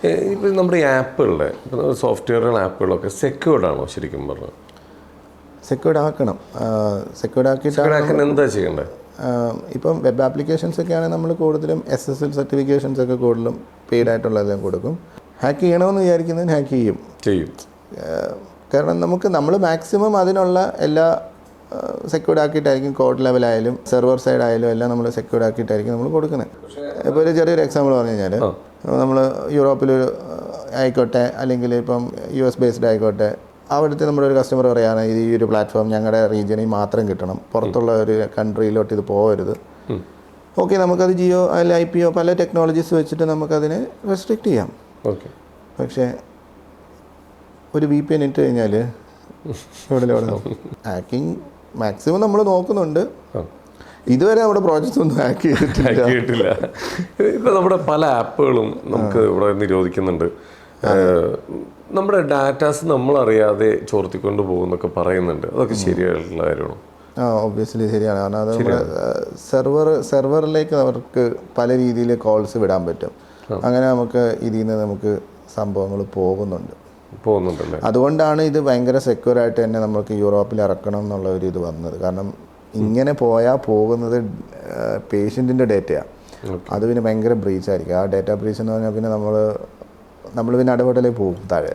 ഇപ്പം നമ്മുടെ ഈ ആപ്പുകളുടെ സോഫ്റ്റ്വെയറുകൾ ആപ്പുകളൊക്കെ സെക്യൂർഡ് ആണോ ശരിക്കും പറഞ്ഞാൽ? സെക്യൂർഡ് ആക്കണം. സെക്യൂർഡ് ആക്കാൻ എന്താ ചെയ്യേണ്ടത്? ഇപ്പം വെബ് ആപ്ലിക്കേഷൻസ് ഒക്കെ ആണെങ്കിൽ നമ്മൾ കൂടുതലും SSL സർട്ടിഫിക്കേഷൻസ് ഒക്കെ കൂടുതലും പെയ്ഡ് ആയിട്ടുള്ളതെല്ലാം കൊടുക്കും. ഹാക്ക് ചെയ്യണമെന്ന് വിചാരിക്കുന്നതിന് ഹാക്ക് ചെയ്യും. കാരണം നമ്മൾ മാക്സിമം അതിനുള്ള എല്ലാ സെക്യൂർഡ് ആക്കിയിട്ടായിരിക്കും കോഡ് ലെവലായാലും സെർവർ സൈഡ് ആയാലും എല്ലാം നമ്മൾ സെക്യൂർഡ് ആക്കിയിട്ടായിരിക്കും നമ്മൾ കൊടുക്കുന്നത്. ഇപ്പോൾ ഒരു ചെറിയൊരു എക്സാമ്പിൾ പറഞ്ഞു കഴിഞ്ഞാൽ നമ്മൾ യൂറോപ്പിൽ ആയിക്കോട്ടെ അല്ലെങ്കിൽ ഇപ്പം US ബേസ്ഡ് ആയിക്കോട്ടെ, അവിടുത്തെ നമ്മുടെ ഒരു കസ്റ്റമർ പറയുകയാണ് ഈ ഒരു പ്ലാറ്റ്ഫോം ഞങ്ങളുടെ റീജിയനിൽ മാത്രം കിട്ടണം, പുറത്തുള്ള ഒരു കൺട്രിയിലോട്ട് ഇത് പോകരുത്. ഓക്കെ, നമുക്കത് ജിയോ അല്ലെങ്കിൽ IPO പല ടെക്നോളജീസ് വെച്ചിട്ട് നമുക്കതിനെ റെസ്ട്രിക്റ്റ് ചെയ്യാം. പക്ഷേ ഒരു VPN ഇട്ട് കഴിഞ്ഞാൽ ഇവിടെ ഹാക്കിങ് മാക്സിമം നമ്മൾ നോക്കുന്നുണ്ട്. ഇതുവരെ നമ്മുടെ പ്രോജക്ട്സ് ഒന്നും ഹാക്ക് ചെയ്തിട്ടില്ല. ഇപ്പം നമ്മുടെ പല ആപ്പുകളും നമുക്ക് ഇവിടെ നിരോധിക്കുന്നുണ്ട്. നമ്മുടെ ഡാറ്റാസ് നമ്മളറിയാതെ ചോർത്തിക്കൊണ്ട് പോകുന്നൊക്കെ പറയുന്നുണ്ട്. അതൊക്കെ ശരിയായിട്ടുള്ള കാര്യമാണോ? ഒബ്വിയസ്ലി ശരിയാണ്. കാരണം അത് നമ്മുടെ സെർവറിലേക്ക് അവർക്ക് പല രീതിയിൽ കോൾസ് വിടാൻ പറ്റും. അങ്ങനെ നമുക്ക് ഇതിൽ നിന്ന് നമുക്ക് സംഭവങ്ങൾ പോകുന്നുണ്ടല്ലേ. അതുകൊണ്ടാണ് ഇത് ഭയങ്കര സെക്യൂർ ആയിട്ട് തന്നെ നമുക്ക് യൂറോപ്പിൽ ഇറക്കണം എന്നുള്ള ഒരു ഇത് വന്നത്. കാരണം ഇങ്ങനെ പോയാൽ പോകുന്നത് പേഷ്യൻറ്റിൻ്റെ ഡേറ്റയാണ്. അത് പിന്നെ ഭയങ്കര ബ്രീച്ച് ആയിരിക്കും. ആ ഡേറ്റ ബ്രീച്ച് എന്ന് പറഞ്ഞാൽ പിന്നെ നമ്മൾ പിന്നെ ഇടപെടലേ പോകും താഴെ.